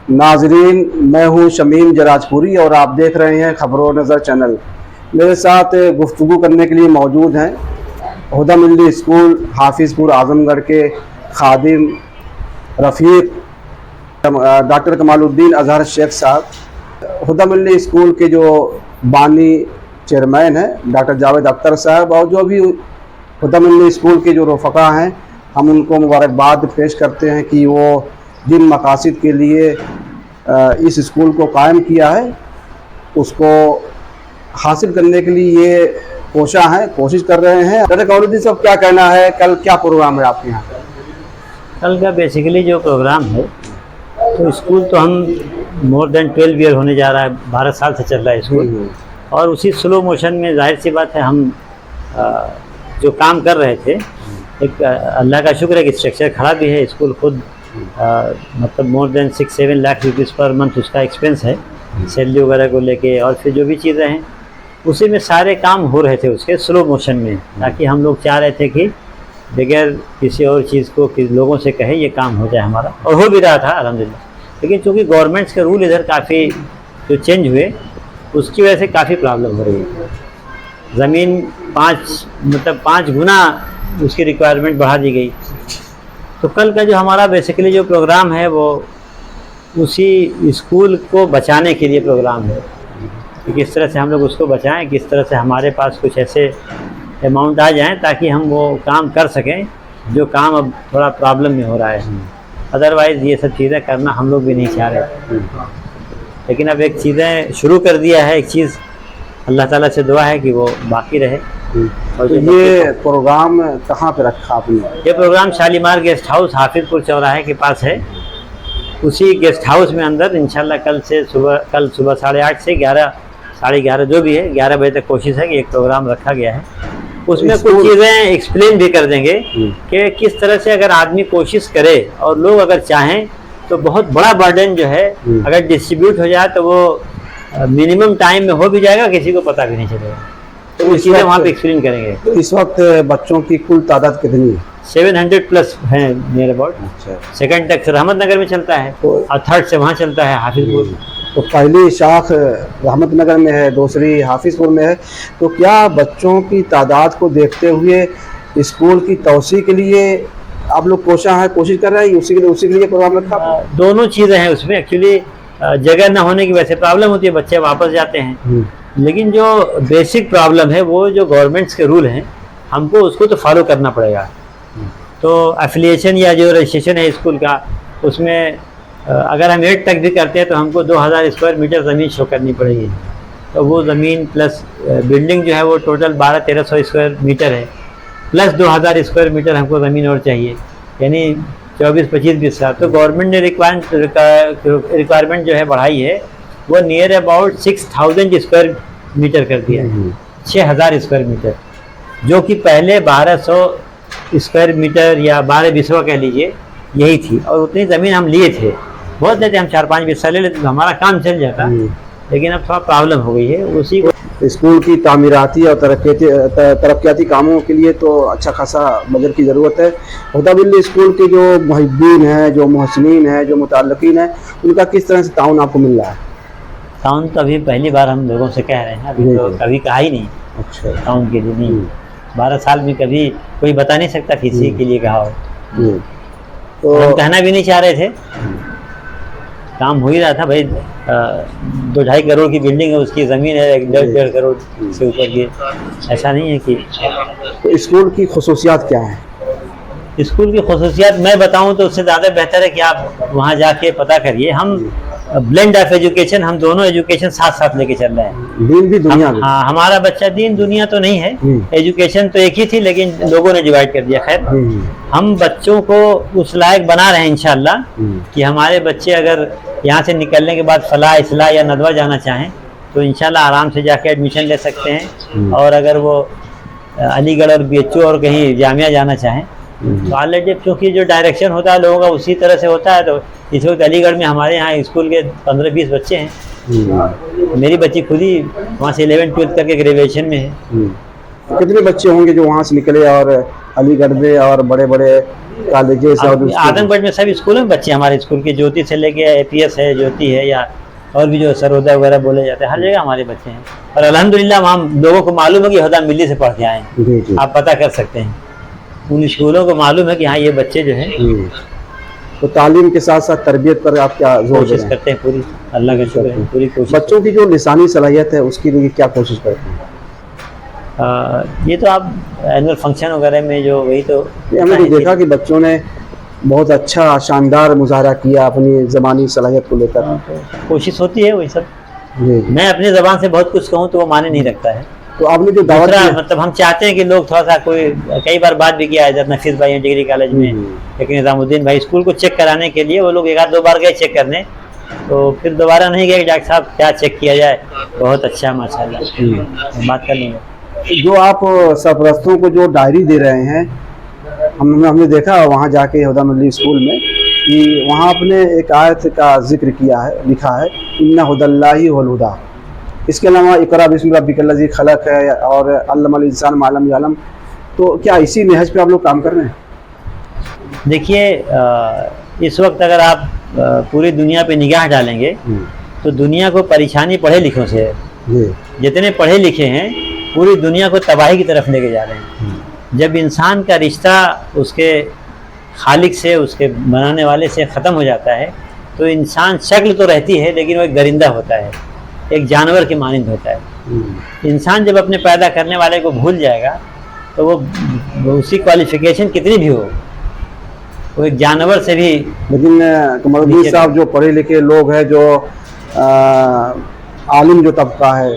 नाजरीन, मैं हूं शमीम जराजपुरी और आप देख रहे हैं खबरों नज़र चैनल। मेरे साथ गुफ्तगू करने के लिए मौजूद हैं हुदा मिल्ली स्कूल हाफिजपुर आजमगढ़ के खादिम रफ़ीक डॉक्टर कमालुद्दीन अजहर शेख साहब। हुदा मिल्ली स्कूल के जो बानी चेयरमैन हैं डॉक्टर जावेद अख्तर साहब, और जो भी हुदा मिल्ली स्कूल के जो रफ़क़ा हैं, हम उनको मुबारकबाद पेश करते हैं कि वो जिन मकासद के लिए इस स्कूल को कायम किया है उसको हासिल करने के लिए ये कोशिश कर रहे हैं। डॉक्टर कमालुद्दीन साहब, क्या कहना है, कल क्या प्रोग्राम है आपके यहाँ? कल का बेसिकली जो प्रोग्राम है, तो स्कूल तो हम मोर देन 12 ईयर होने जा रहा है, 12 साल से चल रहा है स्कूल। और उसी स्लो मोशन में जाहिर सी बात है हम जो काम कर रहे थे, एक अल्लाह का शुक्र है कि स्ट्रक्चर खड़ा भी है। स्कूल खुद मतलब more than 6-7 lakh rupees per month उसका एक्सपेंस है, सैलरी वगैरह को लेके, और फिर जो भी चीज़ें हैं उसी में सारे काम हो रहे थे उसके स्लो मोशन में, ताकि हम लोग चाह रहे थे कि बगैर किसी और चीज़ को लोगों से कहे ये काम हो जाए हमारा, और हो भी रहा था अल्हम्दुलिल्लाह। लेकिन चूँकि गवर्नमेंट्स के रूल इधर काफ़ी जो चेंज हुए, उसकी वजह से काफ़ी प्रॉब्लम हो रही है। ज़मीन 5 गुना उसकी रिक्वायरमेंट बढ़ा दी गई। तो कल का जो हमारा बेसिकली जो प्रोग्राम है वो उसी स्कूल को बचाने के लिए प्रोग्राम है कि किस तरह से हम लोग उसको बचाएं, किस तरह से हमारे पास कुछ ऐसे अमाउंट आ जाएं ताकि हम वो काम कर सकें जो काम अब थोड़ा प्रॉब्लम में हो रहा है। अदरवाइज़ ये सब चीज़ें करना हम लोग भी नहीं चाह रहे थे, लेकिन अब एक चीज़ें शुरू कर दिया है। एक चीज़ अल्लाह ताला से दुआ है कि वो बाकी रहे। और ये प्रोग्राम कहाँ पे रखा आपने? ये program Shalimar guest house Hafizpur चौराहे के पास है। उसी गेस्ट हाउस में अंदर इंशाल्लाह कल सुबह 8:30 से 11 साढ़े 11 जो भी है 11 बजे तक कोशिश है कि एक प्रोग्राम रखा गया है। उसमें कुछ चीज़ें एक्सप्लेन भी कर देंगे कि किस तरह से अगर आदमी कोशिश करे और लोग अगर चाहें तो बहुत बड़ा बर्डन जो है अगर डिस्ट्रीब्यूट हो जाए तो वो मिनिमम टाइम में हो भी जाएगा, किसी को पता भी नहीं चलेगा। तो वो चीज़ें वहाँ पे एक्सप्लेन करेंगे। तो इस वक्त बच्चों की कुल तादाद कितनी है? 700+ हैं नियर अबाउट। सेकंड तक रहमत नगर में चलता है और थर्ड से वहाँ चलता है हाफिजपुर। तो पहली शाख रहमत नगर में है, दूसरी हाफिजपुर में है। तो क्या बच्चों की तादाद को देखते हुए स्कूल की तौसी के लिए आप लोग कोशिश कर रहे हैं, उसी के लिए प्रोग्राम रखा? दोनों चीज़ें हैं उसमें। एक्चुअली जगह न होने की वजह से प्रॉब्लम होती है, बच्चे वापस जाते हैं। लेकिन जो बेसिक प्रॉब्लम है वो जो गवर्नमेंट्स के रूल हैं, हमको उसको तो फॉलो करना पड़ेगा। तो एफिलिएशन या जो रजिस्ट्रेशन है स्कूल का, उसमें अगर हम 8 तक भी करते हैं तो हमको 2000 स्क्वायर मीटर ज़मीन शो करनी पड़ेगी। तो वो ज़मीन प्लस बिल्डिंग जो है वो टोटल 1200-1300 स्क्वायर मीटर है, प्लस 2000 स्क्वायर मीटर हमको ज़मीन और चाहिए, यानी 24-25-20 साल। तो गवर्नमेंट ने रिक्वायरमेंट जो है बढ़ाई है, वो नियर अबाउट 6000 स्क्वायर मीटर कर दिया है, 6000 स्क्वायर मीटर, जो कि पहले 1200 स्क्वायर मीटर या 12-20 कह लीजिए यही थी। और उतनी ज़मीन हम लिए थे, बहुत लेते, हम 4-5 साल ले लेते तो हमारा काम चल जाता। लेकिन अब थोड़ा प्रॉब्लम हो गई है उसी को। स्कूल की तामीराती और तरक्याती कामों के लिए तो अच्छा खासा बजट की ज़रूरत है। हुदा मिल्ली स्कूल के जो मुहिब्बीन हैं, जो मोहसिनीन हैं, जो मुताल्लिकीन हैं, उनका किस तरह से ताउन आपको मिल रहा है? ताउन तो अभी पहली बार हम लोगों से कह रहे हैं, अभी तो कभी कहा ही नहीं। अच्छा, ताउन के लिए नहीं, 12 साल में कभी कोई बता नहीं सकता किसी के लिए कहा हो। तो हम कहना भी नहीं चाह रहे थे, काम हो ही रहा था। भाई 2-2.5 करोड़ की बिल्डिंग है, उसकी ज़मीन है 1.5 करोड़ से ऊपर की। ऐसा नहीं है कि। तो स्कूल की खुसूसियात क्या है? स्कूल की खुसूसियात मैं बताऊं तो उससे ज़्यादा बेहतर है कि आप वहाँ जाके पता करिए। हम ब्लेंड ऑफ एजुकेशन, हम दोनों एजुकेशन साथ साथ लेके चल रहे हैं। दीन भी दुनिया भी। हाँ, हमारा बच्चा दीन दुनिया तो नहीं है, एजुकेशन तो एक ही थी, लेकिन लोगों ने डिवाइड कर दिया। खैर, हम बच्चों को उस लायक बना रहे हैं इंशाल्लाह कि हमारे बच्चे अगर यहाँ से निकलने के बाद फलाह, इस्लाह या नदवा जाना चाहें तो इंशाल्लाह आराम से जाके एडमिशन ले सकते हैं। और अगर वो अलीगढ़ और BHU और कहीं जामिया जाना चाहें तो ऑलरेडी क्योंकि जो डायरेक्शन होता है लोगों का उसी तरह से होता है। तो इस वक्त अलीगढ़ में हमारे यहाँ स्कूल के 15-20 बच्चे हैं। मेरी बच्ची खुद ही वहाँ से 11-12 करके ग्रेजुएशन में है। कितने बच्चे होंगे जो वहाँ से निकले और अलीगढ़ में और बड़े बड़े कॉलेजेस और आदमगढ़ में सभी स्कूलों में बच्चे हमारे स्कूल के, ज्योति से लेके APS है, ज्योति है, या और भी जो सर्वोदय वगैरह बोले जाते हैं, हर जगह हमारे बच्चे हैं। और अल्हम्दुलिल्लाह वहाँ लोगों को मालूम है कि हुदा मिल्ली से पढ़ के आए हैं। जी। आप पता कर सकते हैं, उन स्कूलों को मालूम है कि हाँ ये बच्चे जो हैं तो तालीम के साथ साथ तरबियत पर आप क्या जोर दे कोशिश रहे हैं? करते हैं, पूरी अल्लाह का शुक्र है, पूरी कोशिश। बच्चों की जो लिसानी सलाहियत है उसके लिए क्या कोशिश करते हैं? ये तो आप एनुअल फंक्शन वगैरह में जो वही तो हमने तो देखा कि बच्चों ने बहुत अच्छा शानदार मुजाहरा किया अपनी ज़बानी सलाहियत को लेकर। कोशिश होती है वही सब। जी। मैं अपनी ज़बान से बहुत कुछ कहूँ तो वो माने नहीं रखता है। तो आपने जो दावत दूसरा दी- मतलब हम चाहते हैं कि लोग थोड़ा सा कोई, कई बार बात भी किया है इधर नफीस भाई डिग्री कॉलेज में, लेकिन निज़ामुद्दीन भाई स्कूल को चेक कराने के लिए वो लोग 1-2 बार गए चेक करने, तो फिर दोबारा नहीं गए डॉक्टर साहब क्या चेक किया जाए, बहुत अच्छा माशाल्लाह, बात कर लेंगे। जो आप सरपरस्तों को जो डायरी दे रहे हैं, हमने देखा वहाँ जाके हुदा मिल्ली स्कूल में कि वहाँ आपने एक आयत का जिक्र किया है, लिखा है इन्ना हुदल्लाहि वल हुदा। इसके अलावा इक़रा बिस्मि रब्बिकल्लज़ी खलक़ है और अल्लमल इंसान मा लम यअलम। तो क्या इसी नहज पे आप लोग काम कर रहे हैं? देखिए इस वक्त अगर आप पूरी दुनिया पे निगाह डालेंगे तो दुनिया को परेशानी पढ़े लिखों से है। जी। जितने पढ़े लिखे हैं पूरी दुनिया को तबाही की तरफ लेके जा रहे हैं। जब इंसान का रिश्ता उसके खालिक से, उसके बनाने वाले से ख़त्म हो जाता है तो इंसान शक्ल तो रहती है लेकिन वो एक दरिंदा होता है, एक जानवर के मानिंद होता है। इंसान जब अपने पैदा करने वाले को भूल जाएगा तो वो उसकी क्वालिफिकेशन कितनी भी हो, वो एक जानवर से भी। लेकिन कमरुद्दीन साहब जो पढ़े लिखे लोग हैं, जो आलिम जो तबका है,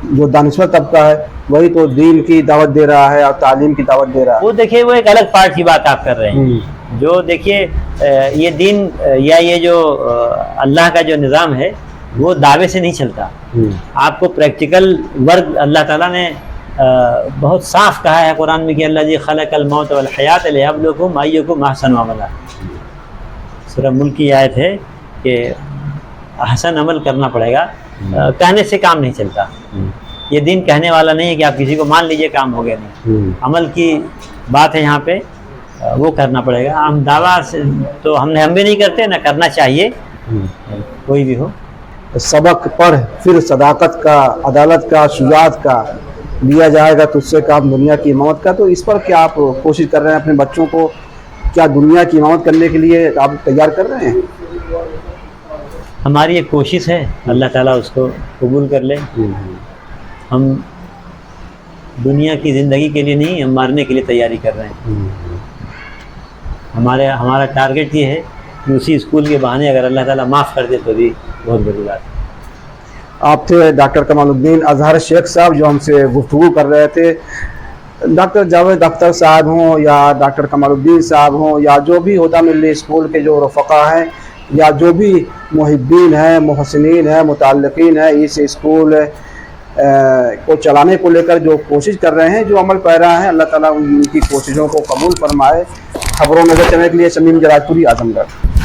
जो दानिश्वर तबका है, वही तो दीन की दावत दे रहा है और तालीम की दावत दे रहा है। वो देखिए वो एक अलग पार्ट की बात आप कर रहे हैं। जो देखिए ये दीन या ये जो अल्लाह का जो निज़ाम है वो दावे से नहीं चलता। आपको प्रैक्टिकल वर्क अल्लाह ताला ने बहुत साफ कहा है कुरान में कि अल्लाज़ी खलक़ल मौत वल हयात लियब्लुवकुम अय्युकुम अहसनु अमला। सूरह मुल्क की आयत है कि अहसन अमल करना पड़ेगा, कहने से काम नहीं चलता। ये दिन कहने वाला नहीं है कि आप किसी को मान लीजिए काम हो गया, नहीं, अमल की बात है यहाँ पे, वो करना पड़ेगा। हम दावा से तो हम भी नहीं करते, ना करना चाहिए कोई भी हो। सबक पढ़ फिर सदाकत का, अदालत का, शुजाअत का लिया जाएगा तुझसे काम दुनिया की इमामत का। तो इस पर क्या आप कोशिश कर रहे हैं अपने बच्चों को, क्या दुनिया की इमामत करने के लिए आप तैयार कर रहे हैं? हमारी एक कोशिश है, अल्लाह ताला उसको कबूल कर ले। हम दुनिया की ज़िंदगी के लिए नहीं, हम मारने के लिए तैयारी कर रहे हैं। हमारा टारगेट ये है कि उसी स्कूल के बहाने अगर अल्लाह ताला माफ़ कर दे तो भी बहुत बड़ी बात है। आप थे डॉक्टर कमालुद्दीन अजहर शेख साहब जो हमसे गुफ्तगू कर रहे थे। डॉक्टर जावेद अख्तर साहब हों या डॉक्टर कमालुद्दीन साहब हों या जो भी हुदा मिल्ली स्कूल के जो रफ़क़ा हैं या जो भी मुहिब्बीन हैं, मुहसिनीन हैं, मुताल्लिक़ीन हैं, इस स्कूल को चलाने को लेकर जो कोशिश कर रहे हैं, जो अमल पैरा हैं, अल्लाह ताला उनकी कोशिशों को कबूल फरमाए। खबरों नज़र चलने के लिए शमीम जराजपुरी, आजमगढ़।